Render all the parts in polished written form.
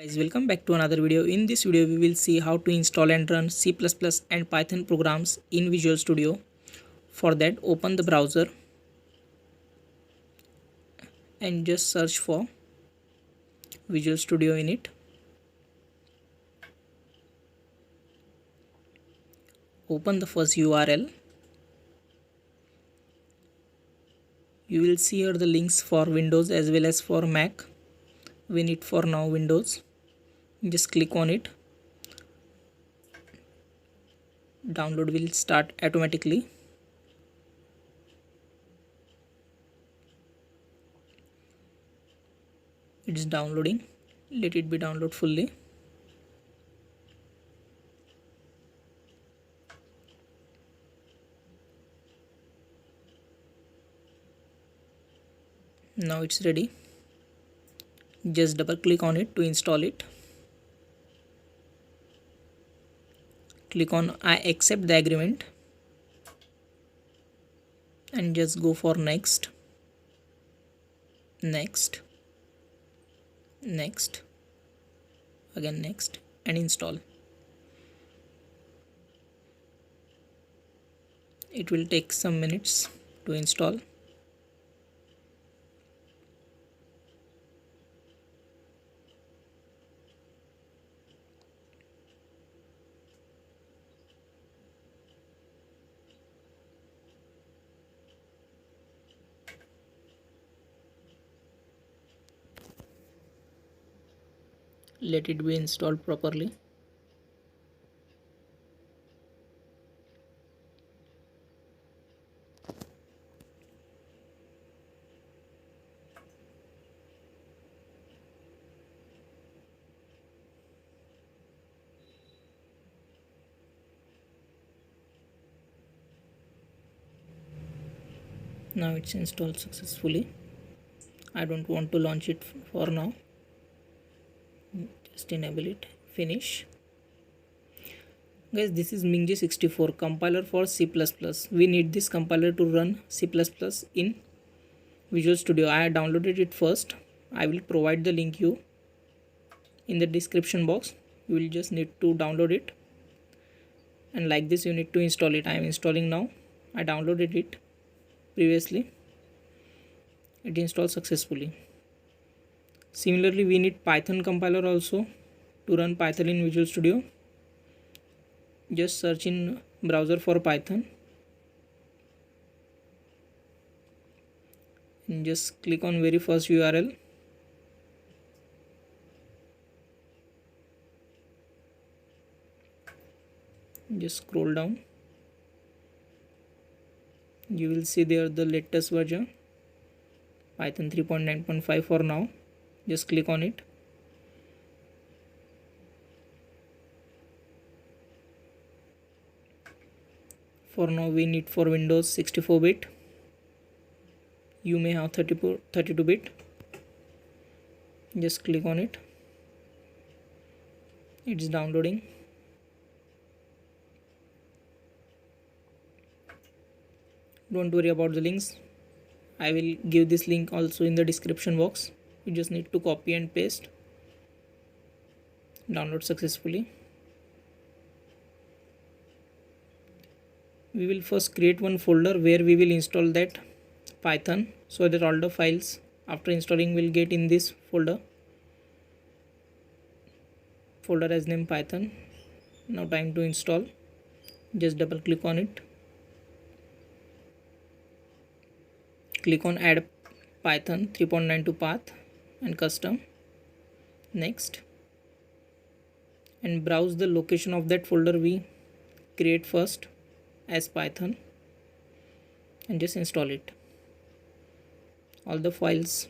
Guys, welcome back to another video. In this video we will see how to install and run C++ and Python programs in Visual Studio. For that, open the browser and just search for Visual Studio in it. Open the first URL. You will see here the links for Windows as well as for Mac. We need for now Windows. Just click on it. Download will start automatically. It is downloading. Let it be download fully. Now it's ready. Just double click on it to install it. Click on I accept the agreement and just go for next, next, next, again next, and install. It will take some minutes to install. Let it be installed properly. Now it's installed successfully. I don't want to launch it for now. Just enable it. Finish. Guys, this is MingJ64 compiler for C++. We need this compiler to run C++ in Visual Studio. I downloaded it first. I will provide the link you in the description box. You will just need to download it, and like this you need to install it. I am installing now. I downloaded it previously. It installed successfully. Similarly, we need Python compiler also to run Python in Visual Studio. Just search in browser for Python and just click on very first URL. Just scroll down. You will see there the latest version, Python 3.9.5 for now. Just click on it. For now we need for Windows 64-bit. You may have 32-bit. Just click on it. It's downloading. Don't worry about the links. I will give this link also in the description box. You just need to copy and paste. Download successfully. We will first create one folder where we will install that Python, so that all the files after installing will get in this folder. Folder has name Python. Now time to install. Just double click on it. Click on add Python 3.9 to path and custom. Next, and browse the location of that folder we create first as Python and just install it. All the files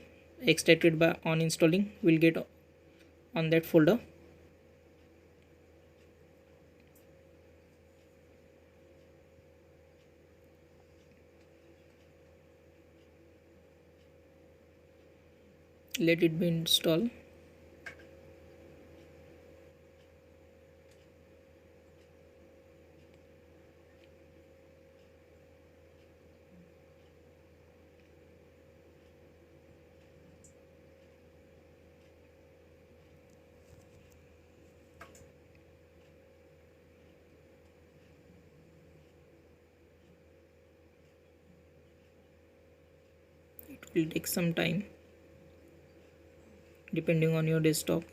extracted by on installing will get on that folder. Let it be installed. will take some time depending on your desktop.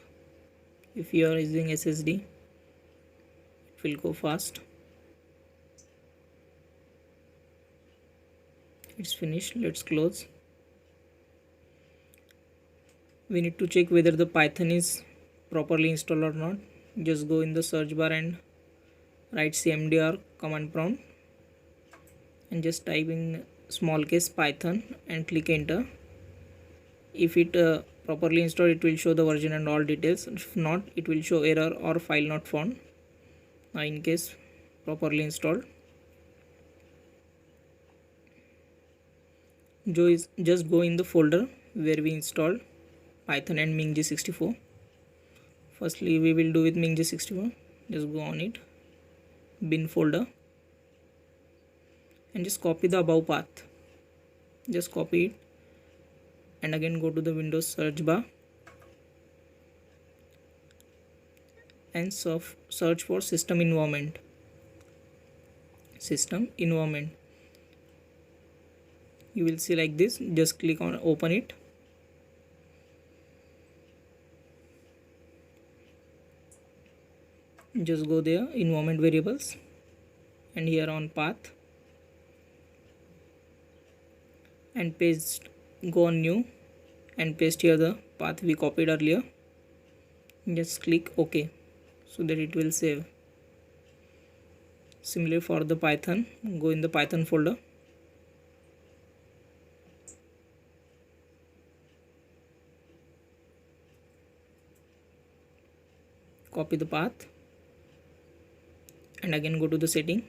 If you are using SSD, it will go fast. It's finished. Let's close. We need to check whether the Python is properly installed or not. Just go in the search bar and write cmd command prompt and just type in small case Python and click enter. If it properly installed, it will show the version and all details. If not, it will show error or file not found. Now in case properly installed, just go in the folder where we installed Python and MingG64. Firstly, we will do with MingG64. Just go on it, bin folder, and just copy the above path. Just copy it and again go to the Windows search bar and search for system environment. You will see like this. Just click on open it. Just go there, environment variables, and here on path, and paste, go on new and paste here the path we copied earlier. Just click OK so that it will save. Similarly for the Python, go in the Python folder, copy the path and again go to the setting,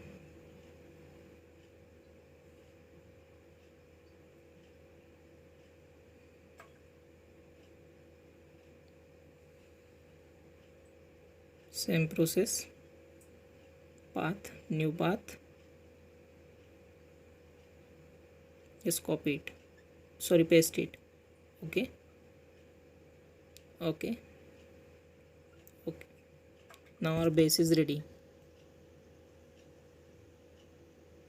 same process, path, new path, just copy it, paste it. Okay, now our base is ready.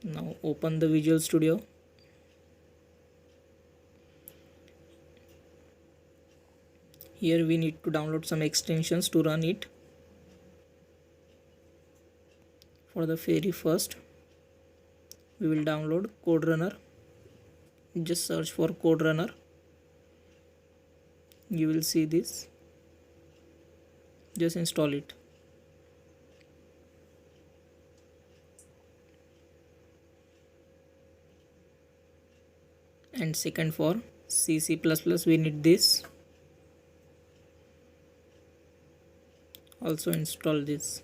Now open the Visual Studio. Here we need to download some extensions to run it. For the very first, we will download CodeRunner. Just search for CodeRunner. You will see this. Just install it. And second, for C++, we need this. Also install this.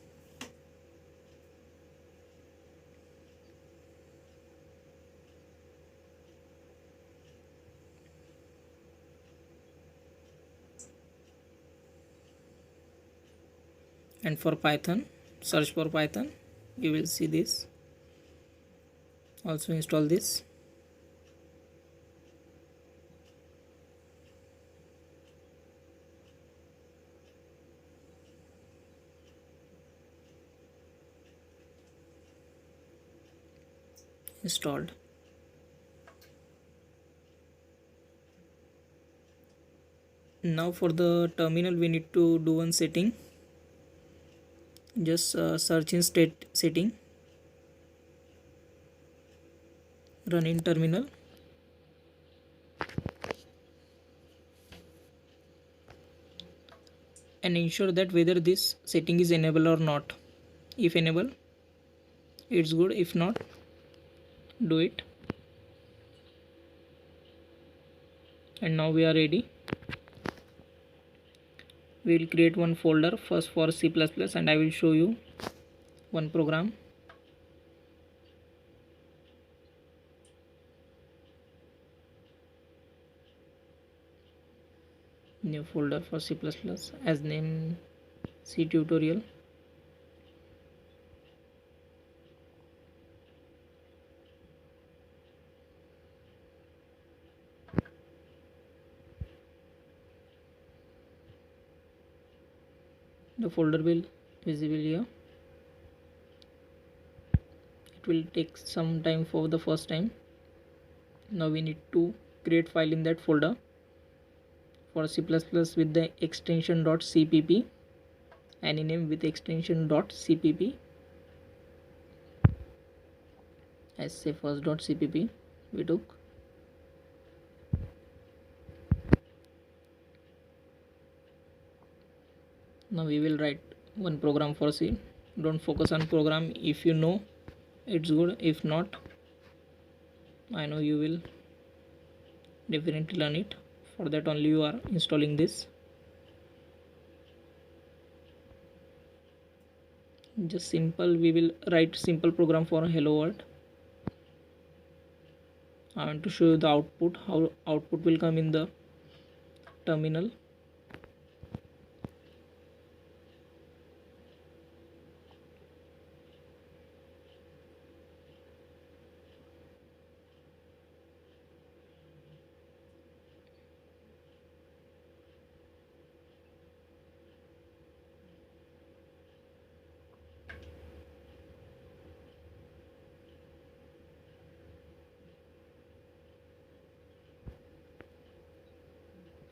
And for Python, search for Python. You will see this. Also install this. Installed. Now for the terminal, we need to do one setting. Just search in state setting, run in terminal, and ensure that whether this setting is enabled or not. If enable, it's good. If not, do it. And now we are ready. We will create one folder first for C++, and I will show you one program. New folder for C++, as name C tutorial. The folder will visible here. It will take some time for the first time. Now we need to create file in that folder for C++ with the extension .cpp, any name with extension .cpp. As say first .cpp we took. Now we will write one program for C. Don't focus on program. If you know, it's good. If not, I know you will definitely learn it. For that only you are installing this. Just simple, we will write simple program for hello world. I want to show you the output, how output will come in the terminal.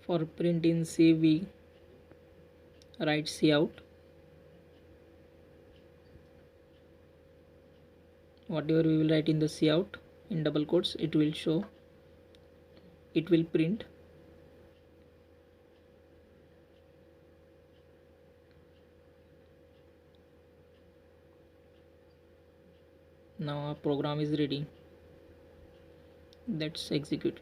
For print in C, we write cout. Whatever we will write in the cout in double quotes, it will show, it will print. Now our program is ready. Let's execute it.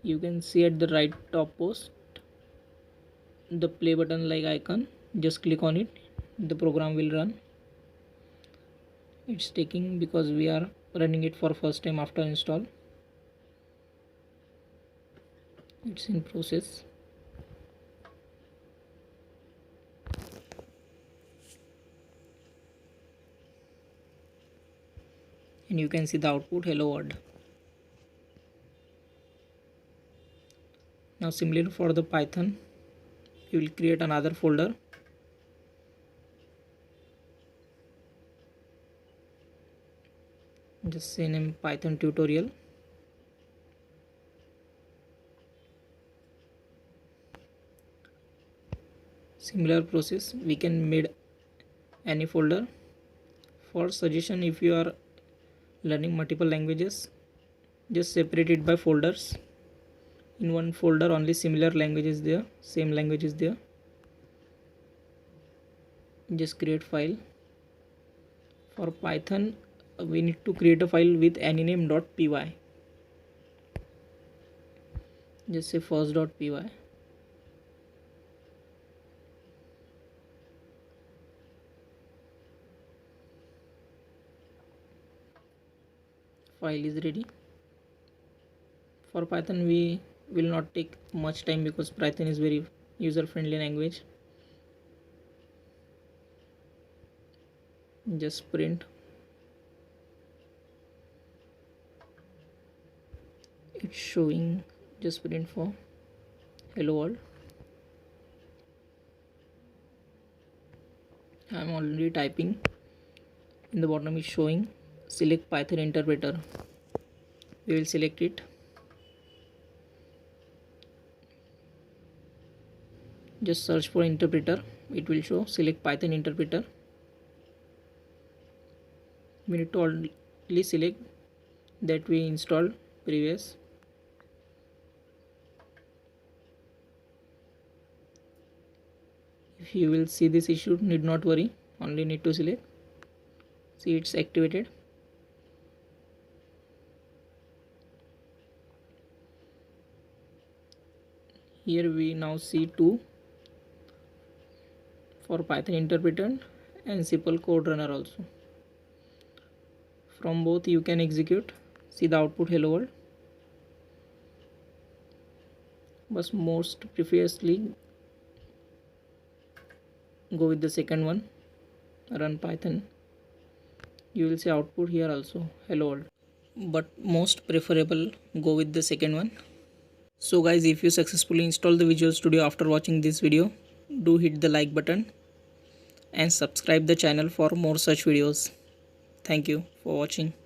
You can see at the right top post the play button like icon. Just click on it, the program will run. It's taking because we are running it for first time after install. It's in process. And you can see the output hello world. Now similarly for the Python, you will create another folder. Just say name Python tutorial. Similar process, we can made any folder. For suggestion, if you are learning multiple languages, just separate it by folders. In one folder only similar language is there, same language is there. Just create file. For Python, we need to create a file with anyname.py. Just say first.py. File is ready. For Python we will not take much time because Python is very user friendly language. Just print. It's showing, just print for hello world. I'm already typing. In the bottom is showing select Python interpreter. We will select it. Just search for interpreter, it will show select Python interpreter. We need to only select that we installed previous. If you will see this issue, need not worry, only need to select. See, it's activated. Here we now see two for Python interpreter and simple code runner also. From both you can execute. See the output hello world. But most previously go with the second one, run Python. You will see output here also hello world, but most preferable go with the second one. So guys, if you successfully install the Visual Studio after watching this video, do hit the like button and subscribe the channel for more such videos. Thank you for watching.